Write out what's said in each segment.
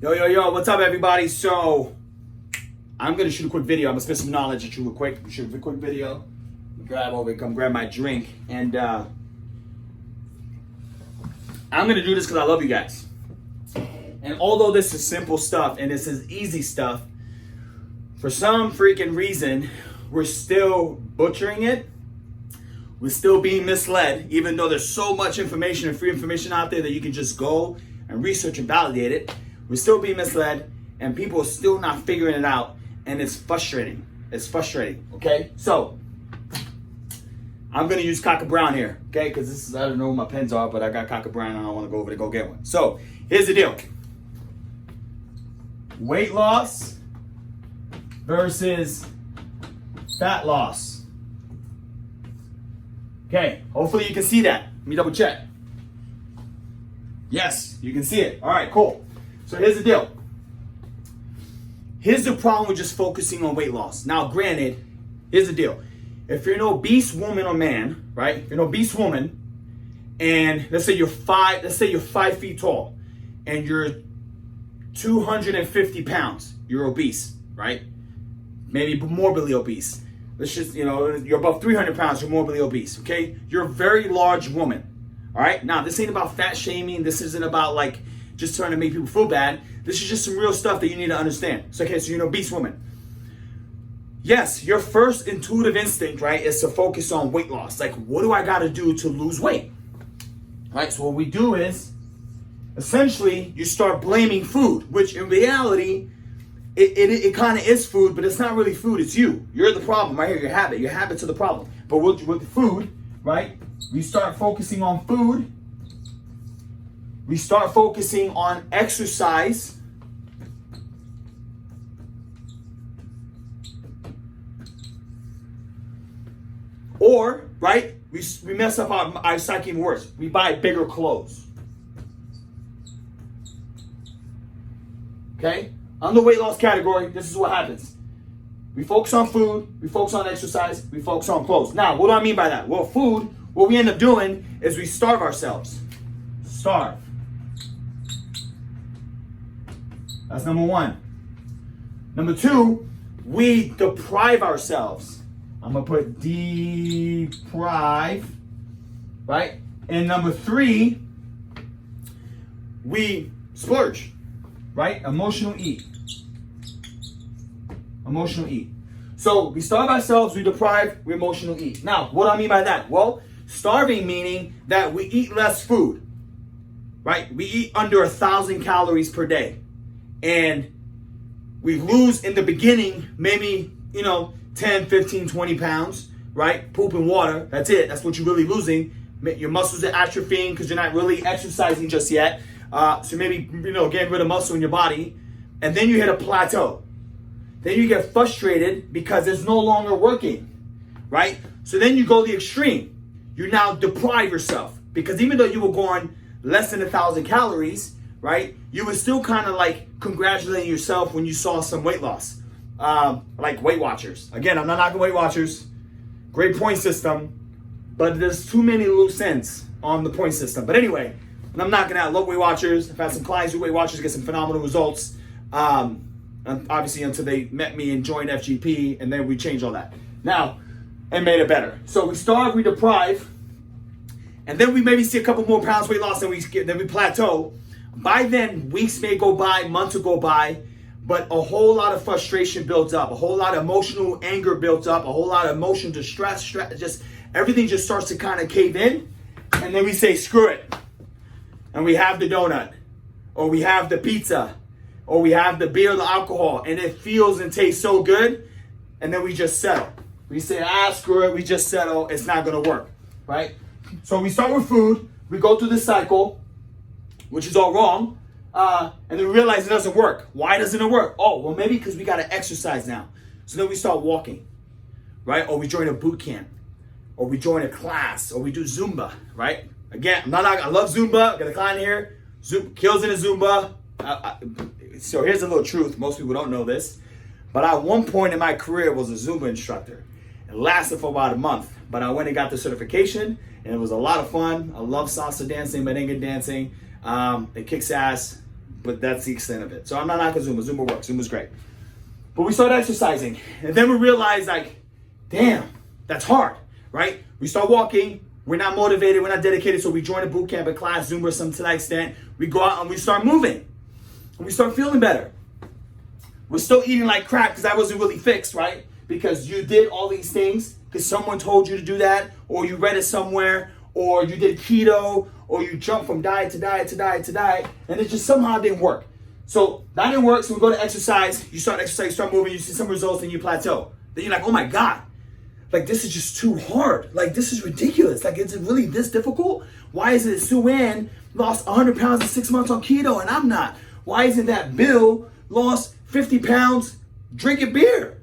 Yo, what's up, everybody? So, I'm going to shoot a quick video. I'm going to spit some knowledge at you real quick. Shoot a quick video. Come grab my drink. And I'm going to do this because I love you guys. And although this is simple stuff and this is easy stuff, for some freaking reason, we're still butchering it. We're still being misled, even though there's so much information and free information out there that you can just go and research and validate it. We're still being misled, and people are still not figuring it out, and it's frustrating. It's frustrating, okay? So, I'm gonna use Cocker Brown here, okay? Because this is, I don't know where my pens are, but I got Cocker Brown, and I wanna go over to go get one. So, here's the deal. Weight loss versus fat loss. Okay, hopefully you can see that. Let me double check. Yes, you can see it. All right, cool. So here's the deal. Here's the problem with just focusing on weight loss. Now, granted, here's the deal. If you're an obese woman or man, right? If you're an obese woman, and let's say you're 5 feet tall, and you're 250 pounds, you're obese, right? Maybe morbidly obese. Let's just, you're above 300 pounds, you're morbidly obese, okay? You're a very large woman, all right? Now, this ain't about fat shaming. This isn't about, just trying to make people feel bad. This is just some real stuff that you need to understand. So, okay, so you're an obese woman. Yes, your first intuitive instinct, right, is to focus on weight loss. Like, what do I got to do to lose weight? Right, so what we do is, essentially, you start blaming food, which in reality, it kind of is food, but it's not really food, it's you. You're the problem right here, your habit. Your habits are the problem. But with food, right, we start focusing on food. We start focusing on exercise. Or, right, we mess up our psyche even worse. We buy bigger clothes. Okay? On the weight loss category, this is what happens. We focus on food, we focus on exercise, we focus on clothes. Now, what do I mean by that? Well, food, what we end up doing is we starve ourselves. Starve. That's number one. Number two, we deprive ourselves. I'm going to put deprive, right? And number three, we splurge, right? Emotional eat. Emotional eat. So we starve ourselves, we deprive, we emotional eat. Now, what do I mean by that? Well, starving meaning that we eat less food, right? We eat under 1,000 calories per day. And we lose in the beginning, maybe, 10, 15, 20 pounds, right? Poop and water, that's it. That's what you're really losing. Your muscles are atrophying because you're not really exercising just yet. So maybe, getting rid of muscle in your body. And then you hit a plateau. Then you get frustrated because it's no longer working, right? So then you go the extreme. You now deprive yourself because even though you were going less than 1,000 calories, right? You were still kind of congratulating yourself when you saw some weight loss. Like Weight Watchers. Again, I'm not knocking Weight Watchers. Great point system, but there's too many loose ends on the point system. But anyway, and I'm knocking out. Love Weight Watchers. I've had some clients who Weight Watchers get some phenomenal results. And obviously until they met me and joined FGP, and then we changed all that. Now, and made it better. So we starve, we deprive, and then we maybe see a couple more pounds weight loss, and then we plateau. By then, weeks may go by, months will go by, but a whole lot of frustration builds up, a whole lot of emotional anger builds up, a whole lot of emotional distress, just everything just starts to kind of cave in, and then we say, screw it. And we have the donut, or we have the pizza, or we have the beer, the alcohol, and it feels and tastes so good, and then we just settle. We say, screw it, we just settle, it's not gonna work, right? So we start with food, we go through this cycle, which is all wrong, and then we realize it doesn't work. Why doesn't it work? Oh, well, maybe because we gotta exercise now. So then we start walking, right? Or we join a boot camp, or we join a class, or we do Zumba, right? Again, I love Zumba, got a client here, kills in a Zumba. So here's a little truth, most people don't know this, but at one point in my career was a Zumba instructor. It lasted for about a month, but I went and got the certification, and it was a lot of fun. I love salsa dancing, merengue dancing. It kicks ass, but that's the extent of it. So I'm not knocking Zumba. Zumba works. Zumba's great. But we started exercising, and then we realized, like, damn, that's hard, right? We start walking. We're not motivated. We're not dedicated. So we join a boot camp, a class, Zumba, some to that extent. We go out and we start moving, and we start feeling better. We're still eating like crap because I wasn't really fixed, right? Because you did all these things because someone told you to do that, or you read it somewhere, or you did keto, or you jumped from diet to diet to diet to diet, and it just somehow didn't work. So that didn't work, so we go to exercise. You start exercise, you start moving, you see some results, and you plateau. Then you're like, oh my God, like this is just too hard. Like this is ridiculous. Like is it really this difficult? Why is it Sue Ann lost 100 pounds in 6 months on keto and I'm not? Why isn't that Bill lost 50 pounds drinking beer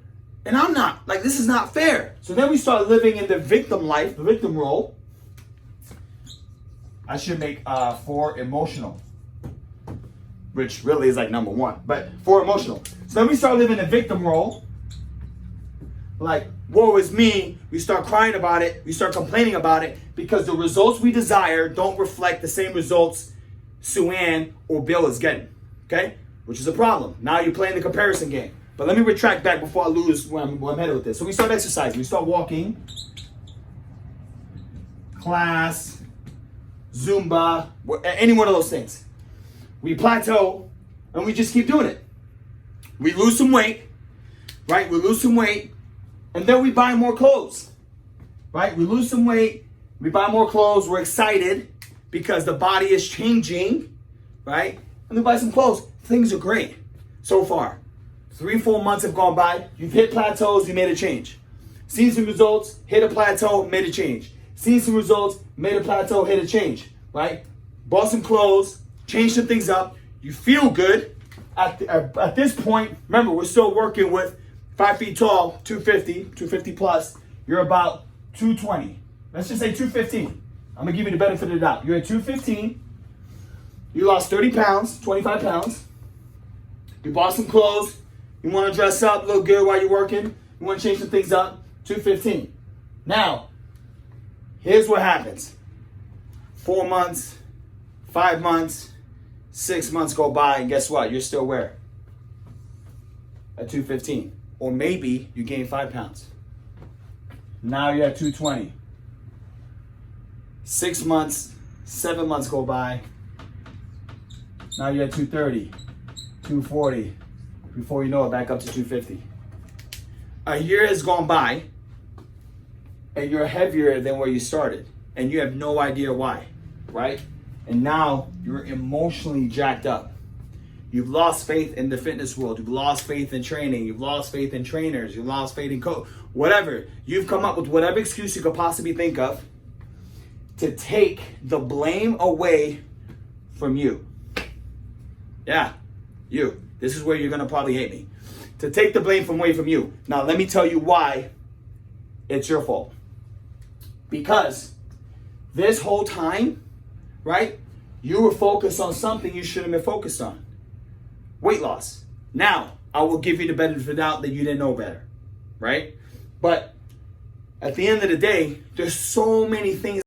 and I'm not? Like this is not fair. So then we start living in the victim life, the victim role. I should make for emotional, which really is like number one, but for emotional. So then we start living the victim role. Like, woe is me. We start crying about it. We start complaining about it because the results we desire don't reflect the same results Sue Ann or Bill is getting. Okay? Which is a problem. Now you're playing the comparison game. But let me retract back before I lose where I'm headed with this. So we start exercising. We start walking. Class. Zumba. Any one of those things. We plateau. And we just keep doing it. We lose some weight. Right? We lose some weight. And then we buy more clothes, right? We lose some weight, we buy more clothes, we're excited because the body is changing, right? And we buy some clothes. Things are great so far. 3-4 months have gone by. You've hit plateaus, you made a change. Seen some results, hit a plateau, made a change. Seen some results, made a plateau, hit a change, right? Bought some clothes, changed some things up. You feel good. At this point, remember, we're still working with 5 feet tall, 250 plus, you're about 220. Let's just say 215. I'm gonna give you the benefit of the doubt. You're at 215, you lost 30 pounds, 25 pounds, you bought some clothes, you wanna dress up, look good while you're working, you wanna change some things up, 215. Now, here's what happens. 4 months, 5 months, 6 months go by, and guess what? You're still where? At 215. Or maybe you gain 5 pounds. Now you're at 220. 6 months, 7 months go by. Now you're at 230, 240. Before you know it, back up to 250. A year has gone by and you're heavier than where you started. And you have no idea why, right? And now you're emotionally jacked up. You've lost faith in the fitness world. You've lost faith in training. You've lost faith in trainers. You've lost faith in coach. Whatever. You've come up with whatever excuse you could possibly think of to take the blame away from you. Yeah, you. This is where you're going to probably hate me. To take the blame away from you. Now, let me tell you why it's your fault. Because this whole time, right, you were focused on something you shouldn't have been focused on. Weight loss. Now, I will give you the benefit of the doubt that you didn't know better, right? But at the end of the day, there's so many things.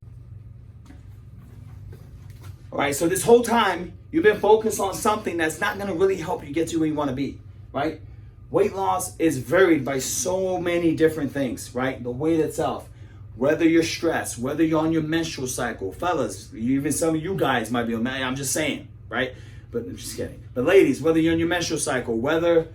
All right, so this whole time, you've been focused on something that's not going to really help you get to where you want to be, right? Weight loss is varied by so many different things, right? The weight itself, whether you're stressed, whether you're on your menstrual cycle, fellas, even some of you guys might be on, I'm just saying, right? But I'm just kidding. But ladies, whether you're on your menstrual cycle, whether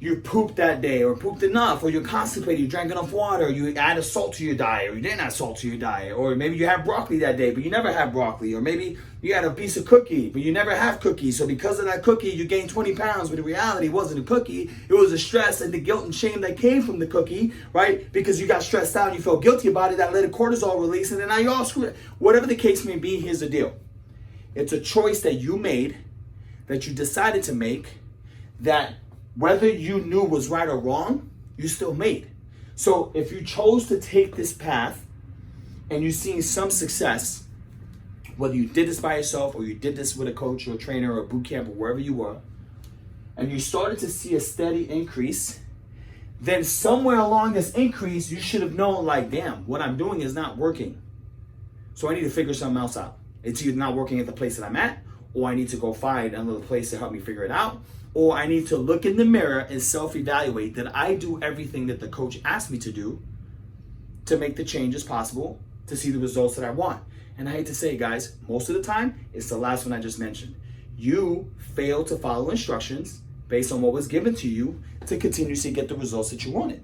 you pooped that day or pooped enough, or you're constipated, you drank enough water, you added salt to your diet, or you didn't add salt to your diet, or maybe you had broccoli that day, but you never had broccoli, or maybe you had a piece of cookie, but you never have cookies, so because of that cookie, you gained 20 pounds, but in reality, it wasn't a cookie, it was the stress and the guilt and shame that came from the cookie, right? Because you got stressed out, and you felt guilty about it, that led to cortisol release, and then now you're all screwed. Whatever the case may be, here's the deal. It's a choice that you made, that you decided to make, that whether you knew was right or wrong, you still made. So if you chose to take this path and you've seen some success, whether you did this by yourself or you did this with a coach or a trainer or a boot camp or wherever you were, and you started to see a steady increase, then somewhere along this increase, you should have known, like, damn, what I'm doing is not working. So I need to figure something else out. It's either not working at the place that I'm at, or I need to go find another place to help me figure it out, or I need to look in the mirror and self-evaluate that I do everything that the coach asked me to do to make the changes possible to see the results that I want. And I hate to say it, guys, most of the time, it's the last one I just mentioned. You fail to follow instructions based on what was given to you to continuously get the results that you wanted,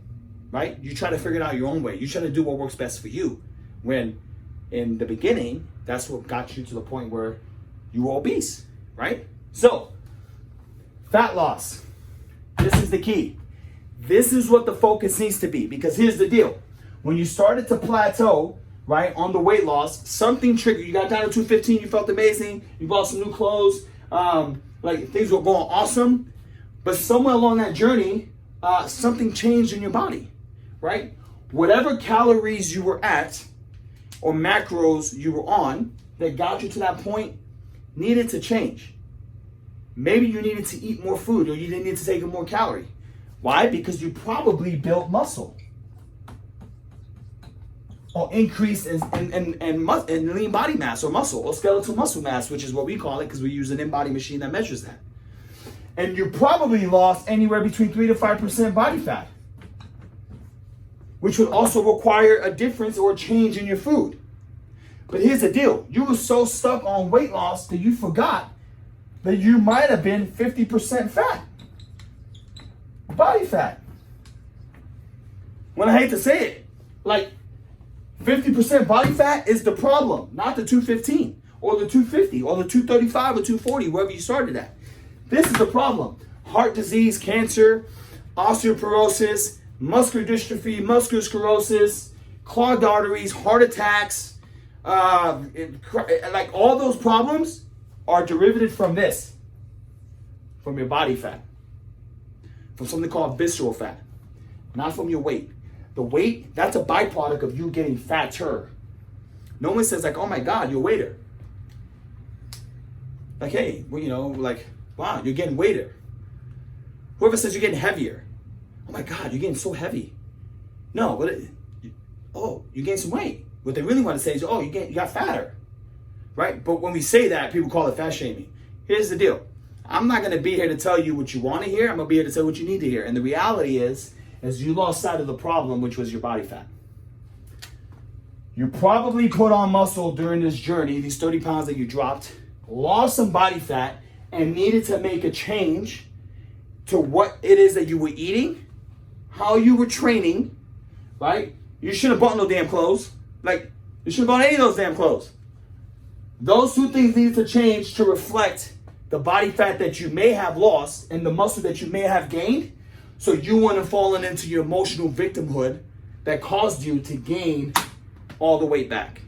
right? You try to figure it out your own way. You try to do what works best for you. When in the beginning, that's what got you to the point where you were obese, right? So, fat loss. This is the key. This is what the focus needs to be, because here's the deal. When you started to plateau, right, on the weight loss, something triggered. You got down to 215, you felt amazing, you bought some new clothes, like things were going awesome, but somewhere along that journey, something changed in your body, right? Whatever calories you were at or macros you were on that got you to that point needed to change. Maybe you needed to eat more food, or you didn't need to take in more calorie. Why? Because you probably built muscle or increased in lean body mass or muscle or skeletal muscle mass, which is what we call it because we use an in-body machine that measures that. And you probably lost anywhere between 3 to 5% body fat, which would also require a difference or a change in your food. But here's the deal. You were so stuck on weight loss that you forgot that you might have been 50% fat. Body fat. When I hate to say it, like 50% body fat is the problem, not the 215 or the 250 or the 235 or 240, wherever you started at. This is the problem. Heart disease, cancer, osteoporosis, muscular dystrophy, muscular sclerosis, clogged arteries, heart attacks, like all those problems are derivative from this, from your body fat, from something called visceral fat, not from your weight. The weight, that's a byproduct of you getting fatter. No one says like, oh my God, you're a waiter. Like, hey, well, you know, like, wow, you're getting weighter. Whoever says you're getting heavier, oh my God, you're getting so heavy. No, but you gained some weight. What they really want to say is, oh, you got fatter, right? But when we say that, people call it fat shaming. Here's the deal. I'm not going to be here to tell you what you want to hear. I'm going to be here to tell you what you need to hear. And the reality is you lost sight of the problem, which was your body fat. You probably put on muscle during this journey, these 30 pounds that you dropped, lost some body fat, and needed to make a change to what it is that you were eating, how you were training, right? You shouldn't have bought no damn clothes. Like, you shouldn't have bought any of those damn clothes. Those two things needed to change to reflect the body fat that you may have lost and the muscle that you may have gained, so you wouldn't have fallen into your emotional victimhood that caused you to gain all the weight back.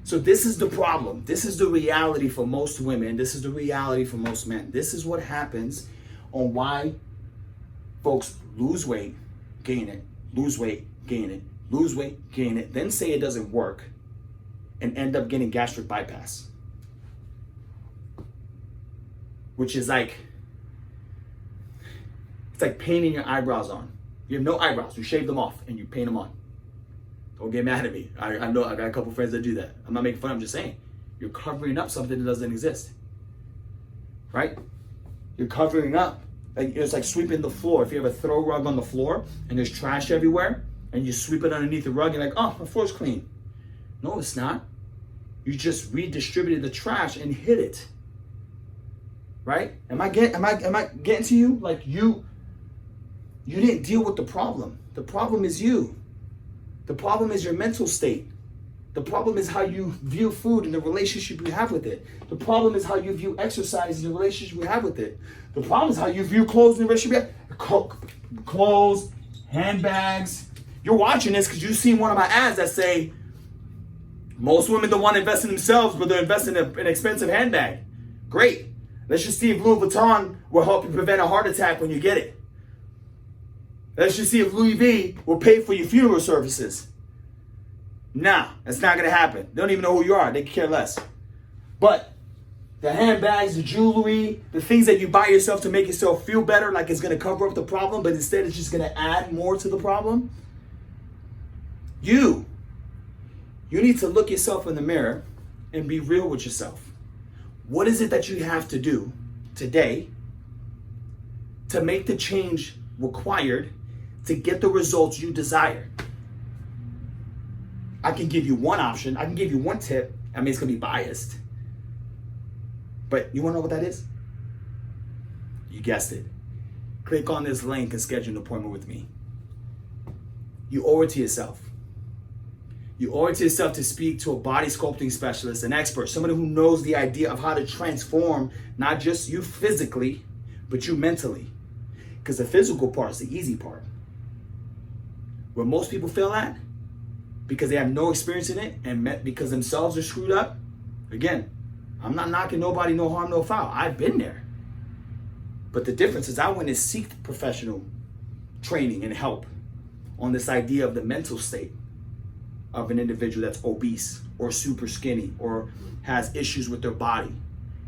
So this is the problem. This is the reality for most women. This is the reality for most men. This is what happens on why folks lose weight, gain it, lose weight, gain it, lose weight, gain it, then say it doesn't work, and end up getting gastric bypass. Which is like, it's like painting your eyebrows on. You have no eyebrows, you shave them off and you paint them on. Don't get mad at me. I know I got a couple friends that do that. I'm not making fun, I'm just saying. You're covering up something that doesn't exist. Right? You're covering up. Like, it's like sweeping the floor. If you have a throw rug on the floor and there's trash everywhere and you sweep it underneath the rug, you're like, oh, the floor's clean. No, it's not. You just redistributed the trash and hid it. Right? Am I getting to you? Like, you didn't deal with the problem. The problem is you. The problem is your mental state. The problem is how you view food and the relationship you have with it. The problem is how you view exercise and the relationship you have with it. The problem is how you view clothes and the relationship you have. Clothes, handbags. You're watching this because you've seen one of my ads that say, most women don't want to invest in themselves, but they're investing in an expensive handbag. Great. Let's just see if Louis Vuitton will help you prevent a heart attack when you get it. Let's just see if Louis V will pay for your funeral services. Nah, that's not going to happen. They don't even know who you are. They care less. But the handbags, the jewelry, the things that you buy yourself to make yourself feel better, like it's going to cover up the problem, but instead it's just going to add more to the problem. You need to look yourself in the mirror and be real with yourself. What is it that you have to do today to make the change required to get the results you desire? I can give you one option. I can give you one tip. I mean, it's going to be biased. But you want to know what that is? You guessed it. Click on this link and schedule an appointment with me. You owe it to yourself. You owe it to yourself to speak to a body sculpting specialist, an expert, somebody who knows the idea of how to transform not just you physically, but you mentally. Because the physical part is the easy part. Where most people fail at, because they have no experience in it and because themselves are screwed up. Again, I'm not knocking nobody, no harm, no foul. I've been there. But the difference is I went and seeked professional training and help on this idea of the mental state of an individual that's obese or super skinny or has issues with their body,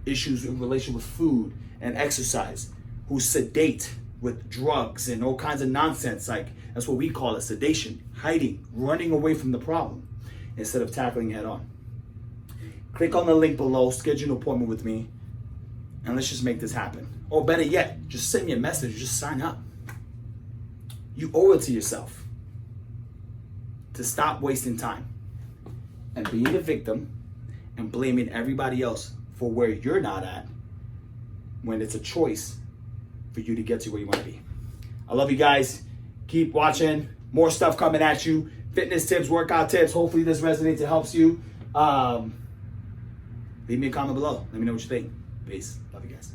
issues in relation with food and exercise, who's sedate with drugs and all kinds of nonsense. Like, that's what we call it, sedation, hiding, running away from the problem instead of tackling it head on. Click on the link below, schedule an appointment with me, and let's just make this happen. Or better yet, just send me a message, just sign up. You owe it to yourself to stop wasting time and being a victim and blaming everybody else for where you're not at when it's a choice for you to get to where you want to be. I love you guys. Keep watching. More stuff coming at you. Fitness tips, workout tips. Hopefully this resonates and helps you. Leave me a comment below. Let me know what you think. Peace. Love you guys.